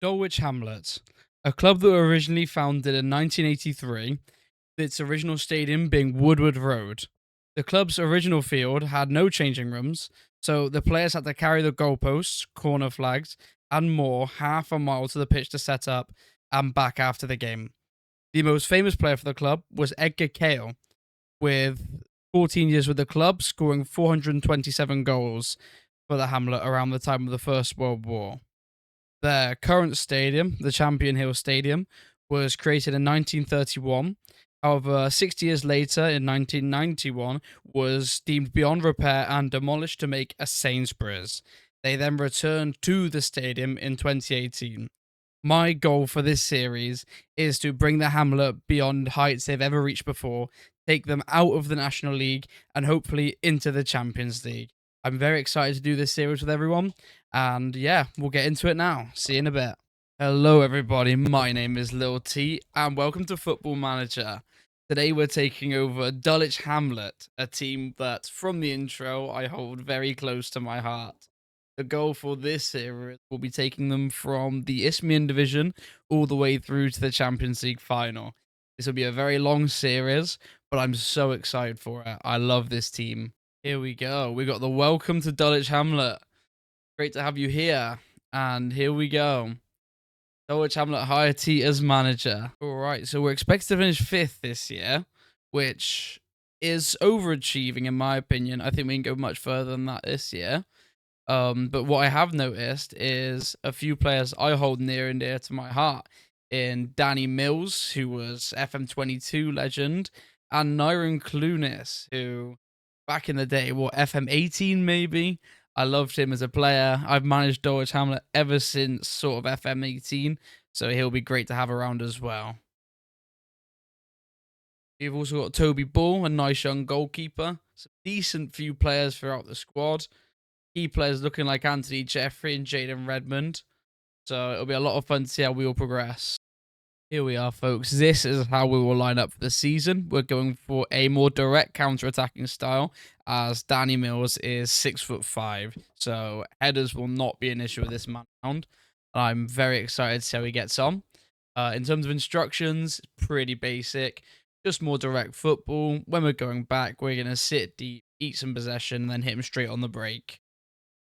Dulwich Hamlet, a club that were originally founded in 1983, its original stadium being Woodward Road. The club's original field had no changing rooms, so the players had to carry the goalposts, corner flags, and more half a mile to the pitch to set up and back after the game. The most famous player for the club was Edgar Cale, with 14 years with the club, scoring 427 goals for the Hamlet around the time of the First World War. Their current stadium, the Champion Hill Stadium, was created in 1931. However, 60 years later, in 1991, was deemed beyond repair and demolished to make a Sainsbury's. They then returned to the stadium in 2018. My goal for this series is to bring the Hamlet beyond heights they've ever reached before, take them out of the National League, and hopefully into the Champions League. I'm very excited to do this series with everyone, and yeah, we'll get into it now. See you in a bit. Hello everybody, my name is Lil T, and welcome to Football Manager. Today we're taking over Dulwich Hamlet, a team that, from the intro, I hold very close to my heart. The goal for this series will be taking them from the Isthmian Division all the way through to the Champions League final. This will be a very long series, but I'm so excited for it. I love this team. Here we go. We got the welcome to Dulwich Hamlet. Great to have you here. And here we go. Dulwich Hamlet hire T as manager. Alright, so we're expected to finish 5th this year, which is overachieving in my opinion. I think we can go much further than that this year. But what I have noticed is a few players I hold near and dear to my heart in Danny Mills, who was FM22 legend, and Nyron Clunis, who back in the day, FM18 maybe? I loved him as a player. I've managed Dulwich Hamlet ever since sort of FM18, so he'll be great to have around as well. We've also got Toby Ball, a nice young goalkeeper. Some decent few players throughout the squad. Key players looking like Anthony Jeffrey and Jaden Redmond. So it'll be a lot of fun to see how we all progress. Here we are, folks. This is how we will line up for the season. We're going for a more direct counter-attacking style, as Danny Mills is 6'5", so headers will not be an issue with this man round. I'm very excited to see how he gets on. In terms of instructions, pretty basic, just more direct football. When we're going back, we're going to sit deep, eat some possession, and then hit him straight on the break.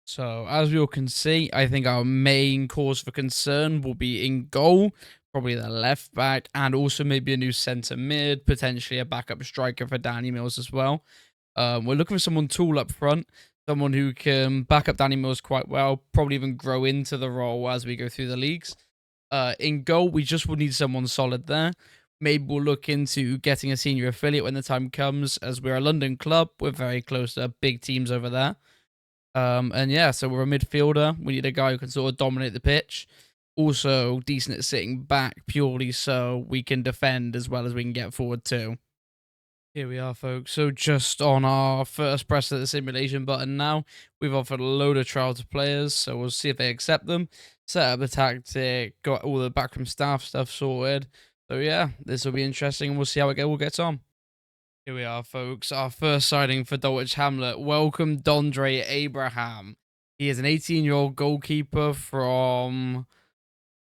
So, as we all can see, I think our main cause for concern will be in goal, probably the left back, and also maybe a new centre mid, potentially a backup striker for Danny Mills as well. We're looking for someone tall up front, someone who can back up Danny Mills quite well, probably even grow into the role as we go through the leagues. In goal, we just would need someone solid there. Maybe we'll look into getting a senior affiliate when the time comes, as we're a London club. We're very close to big teams over there. And yeah, so we're a midfielder. We need a guy who can sort of dominate the pitch. Also decent at sitting back, purely so we can defend as well as we can get forward too. Here we are, folks. So just on our first press of the simulation button now, we've offered a load of trials to players, so we'll see if they accept them. Set up the tactic, got all the backroom staff stuff sorted. So yeah, this will be interesting, and we'll see how it all gets on. Here we are, folks. Our first signing for Dulwich Hamlet. Welcome, Dondre Abraham. He is an 18-year-old goalkeeper from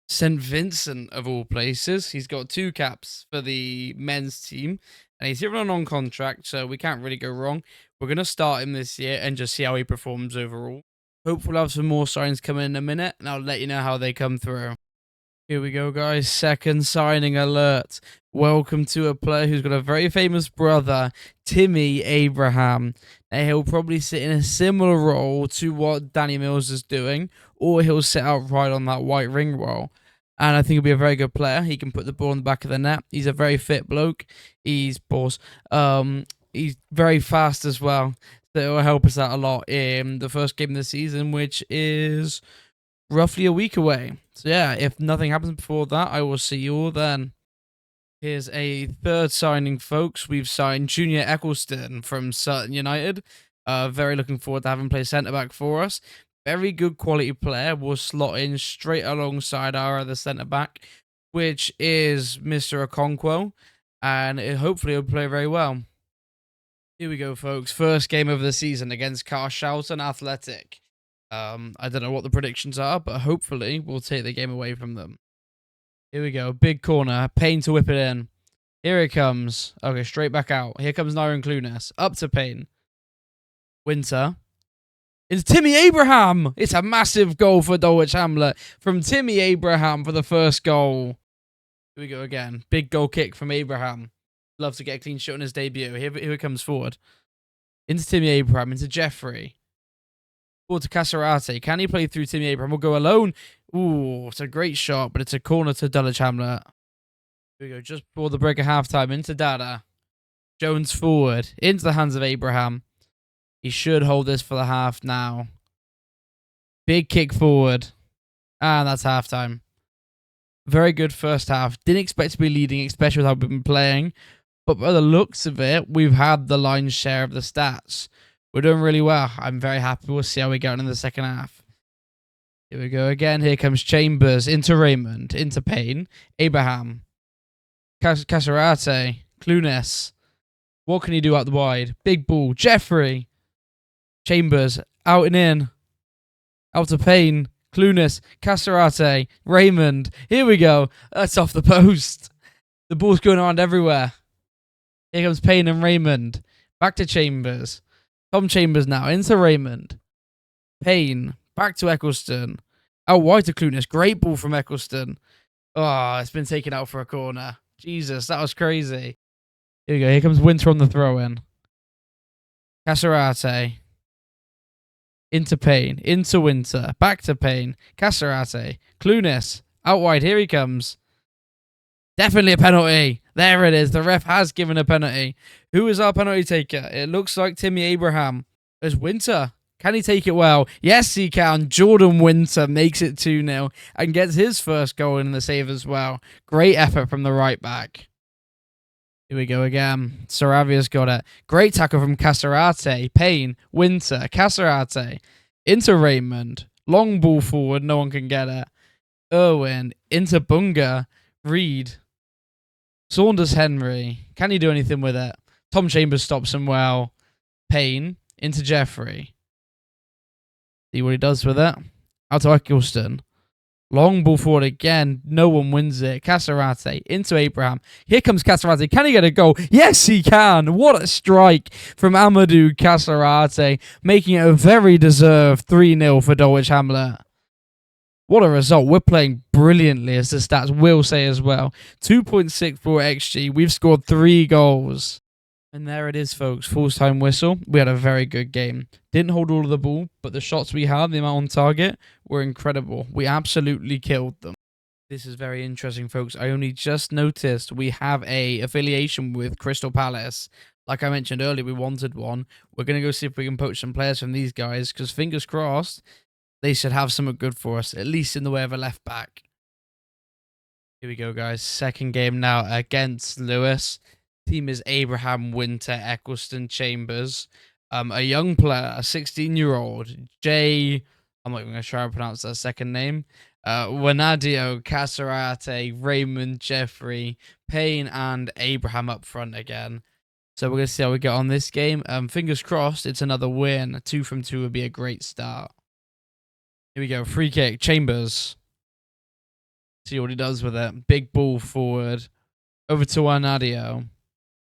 St. Vincent, of all places. He's got 2 caps for the men's team, and he's here on a non-contract, so we can't really go wrong. We're going to start him this year and just see how he performs overall. Hopefully we'll have some more signs coming in a minute, and I'll let you know how they come through. Here we go, guys. Second signing alert. Welcome to a player who's got a very famous brother, Timmy Abraham. Now, he'll probably sit in a similar role to what Danny Mills is doing, or he'll sit outright on that white ring role. And I think he'll be a very good player. He can put the ball in the back of the net. He's a very fit bloke. He's very fast as well. So it will help us out a lot in the first game of the season, which is roughly a week away. So yeah, if nothing happens before that, I will see you all then. Here's a third signing, folks. We've signed Junior Eccleston from Sutton United. Very looking forward to having him play centre-back for us. Very good quality player. Will slot in straight alongside our other centre-back, which is Mr. Okonkwo. And hopefully he'll play very well. Here we go, folks. First game of the season against Carshalton Athletic. I don't know what the predictions are, but hopefully we'll take the game away from them. Here we go. Big corner. Payne to whip it in. Here it comes. Okay, straight back out. Here comes Naira and Clunas. Up to Payne. Winter. It's Timmy Abraham. It's a massive goal for Dulwich Hamlet from Timmy Abraham for the first goal. Here we go again. Big goal kick from Abraham. Love to get a clean shot on his debut. Here it comes forward. Into Timmy Abraham. Into Jeffrey. Forward to Carshalton. Can he play through Timmy Abraham? We'll go alone. Ooh, it's a great shot, but it's a corner to Dulwich Hamlet. Here we go. Just before the break of halftime. Into Dada. Jones forward. Into the hands of Abraham. He should hold this for the half now. Big kick forward. And that's halftime. Very good first half. Didn't expect to be leading, especially with how we've been playing. But by the looks of it, we've had the lion's share of the stats. We're doing really well. I'm very happy. We'll see how we get on in the second half. Here we go again. Here comes Chambers. Into Raymond. Into Payne. Abraham. Carshalton. Clunas. What can he do out the wide? Big ball. Jeffrey. Chambers, out and in. Out to Payne. Clunas. Carshalton. Raymond. Here we go. That's off the post. The ball's going around everywhere. Here comes Payne and Raymond. Back to Chambers. Tom Chambers now. Into Raymond. Payne. Back to Eccleston. Out wide to Clunas. Great ball from Eccleston. Oh, it's been taken out for a corner. Jesus, that was crazy. Here we go. Here comes Winter on the throw-in. Carshalton. Into Payne. Into Winter. Back to Payne. Carshalton. Clunas. Out wide. Here he comes. Definitely a penalty. There it is. The ref has given a penalty. Who is our penalty taker? It looks like Timmy Abraham. There's Winter. Can he take it well? Yes, he can. Jordan Winter makes it 2-0 and gets his first goal in the save as well. Great effort from the right back. Here we go again. Saravia's got it. Great tackle from Carshalton. Payne. Winter. Carshalton. Into Raymond. Long ball forward. No one can get it. Irwin. Into Bunga. Reed. Saunders Henry. Can he do anything with it? Tom Chambers stops him well. Payne. Into Jeffrey. See what he does with it. Out to Eccleston. Long ball forward again. No one wins it. Carshalton into Abraham. Here comes Carshalton. Can he get a goal? Yes, he can. What a strike from Amadou Carshalton, making it a very deserved 3-0 for Dulwich Hamlet. What a result. We're playing brilliantly, as the stats will say as well. 2.64 XG. We've scored 3 goals. And there it is, folks. Full-time whistle. We had a very good game. Didn't hold all of the ball, but the shots we had, the amount on target, were incredible. We absolutely killed them. This is very interesting, folks. I only just noticed we have a affiliation with Crystal Palace. Like I mentioned earlier, we wanted one. We're going to go see if we can poach some players from these guys, because fingers crossed, they should have something good for us, at least in the way of a left back. Here we go, guys. Second game now against Lewes. Team is Abraham, Winter, Eccleston, Chambers. A young player, a 16-year-old, I'm not even going to try and pronounce that second name. Wanadio, Carshalton, Raymond, Jeffrey, Payne, and Abraham up front again. So we're going to see how we get on this game. Fingers crossed, it's another win. 2 from 2 would be a great start. Here we go. Free kick. Chambers. See what he does with it. Big ball forward. Over to Wanadio.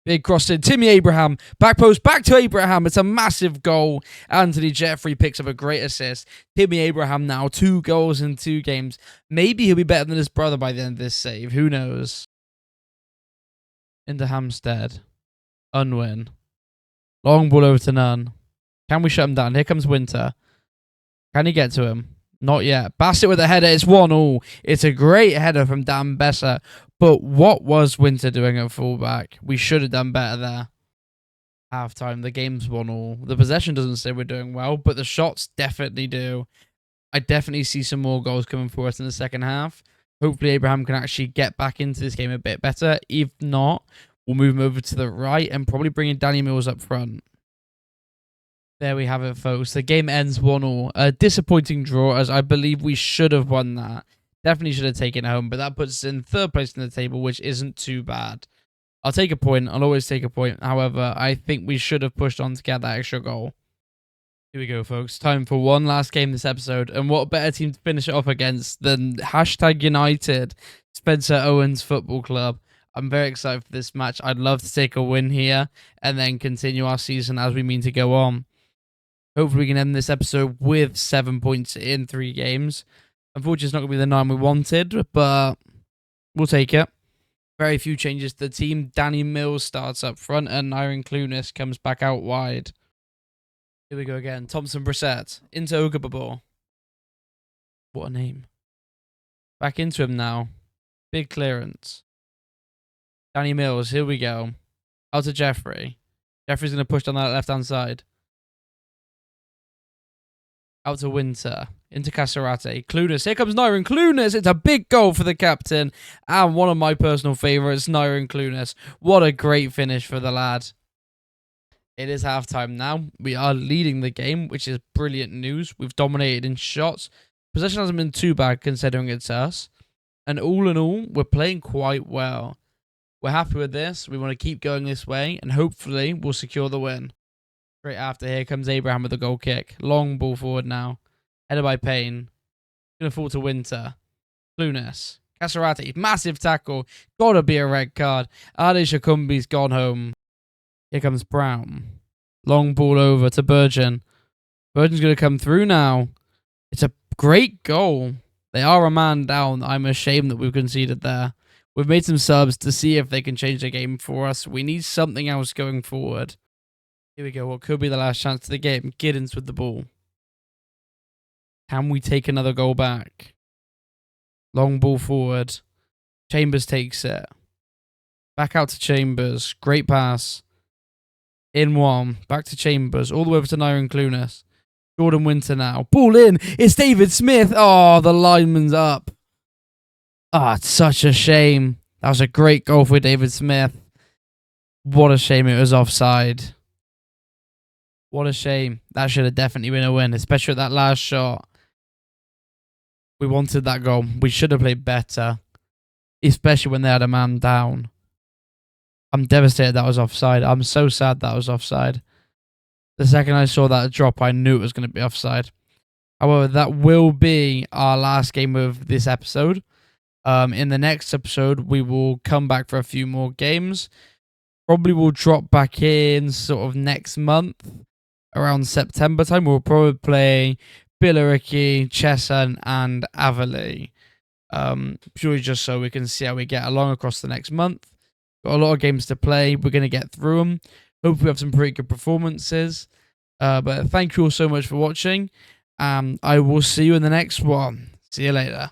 Big cross in. Timmy Abraham. Back post. Back to Abraham. It's a massive goal. Anthony Jeffrey picks up a great assist. Timmy Abraham now. 2 goals in 2 games. Maybe he'll be better than his brother by the end of this save. Who knows? Into Hampstead. Unwin. Long ball over to Nunn. Can we shut him down? Here comes Winter. Can he get to him? Not yet. Bassett with a header. It's 1-1. It's a great header from Dan Besser. But what was Winter doing at fullback? We should have done better there. Half-time. The game's 1-1. The possession doesn't say we're doing well, but the shots definitely do. I definitely see some more goals coming for us in the second half. Hopefully Abraham can actually get back into this game a bit better. If not, we'll move him over to the right and probably bring in Danny Mills up front. There we have it, folks. The game ends 1-1. A disappointing draw, as I believe we should have won that. Definitely should have taken it home, but that puts us in 3rd place in the table, which isn't too bad. I'll take a point. I'll always take a point. However, I think we should have pushed on to get that extra goal. Here we go, folks. Time for one last game this episode. And what better team to finish it off against than #United, Spencer Owens Football Club. I'm very excited for this match. I'd love to take a win here and then continue our season as we mean to go on. Hopefully we can end this episode with 7 points in 3 games. Unfortunately, it's not going to be the 9 we wanted, but we'll take it. Very few changes to the team. Danny Mills starts up front and Iron Clunas comes back out wide. Here we go again. Thompson Brissett into Ogababor. What a name. Back into him now. Big clearance. Danny Mills. Here we go. Out to Jeffrey. Jeffrey's going to push down that left-hand side. Out to Winter. Into Casarate. Clunas. Here comes Nyron Clunas. It's a big goal for the captain. And one of my personal favourites, Nyron Clunas. What a great finish for the lad. It is halftime now. We are leading the game, which is brilliant news. We've dominated in shots. Possession hasn't been too bad considering it's us. And all in all, we're playing quite well. We're happy with this. We want to keep going this way. And hopefully, we'll secure the win. Straight after, here comes Abraham with the goal kick. Long ball forward now. Headed by Payne. Going to fall to Winter. Clunas. Casarati. Massive tackle. Gotta be a red card. Ade Shakumbi's gone home. Here comes Brown. Long ball over to Burgeon. Burgeon's going to come through now. It's a great goal. They are a man down. I'm ashamed that we've conceded there. We've made some subs to see if they can change the game for us. We need something else going forward. Here we go. What could be the last chance of the game? Giddens with the ball. Can we take another goal back? Long ball forward. Chambers takes it. Back out to Chambers. Great pass. In one. Back to Chambers. All the way over to Nyron Clunas. Jordan Winter now. Ball in. It's David Smith. Oh, the lineman's up. Ah, it's such a shame. That was a great goal for David Smith. What a shame it was offside. What a shame. That should have definitely been a win, especially at that last shot. We wanted that goal. We should have played better, especially when they had a man down. I'm devastated that was offside. I'm so sad that was offside. The second I saw that drop, I knew it was going to be offside. However, that will be our last game of this episode. In the next episode, we will come back for a few more games. Probably will drop back in sort of next month, around September time. We'll probably play Billericay, Cheshunt, and Averley. Purely just so we can see how we get along across the next month. Got a lot of games to play. We're going to get through them. Hopefully we have some pretty good performances. But thank you all so much for watching. I will see you in the next one. See you later.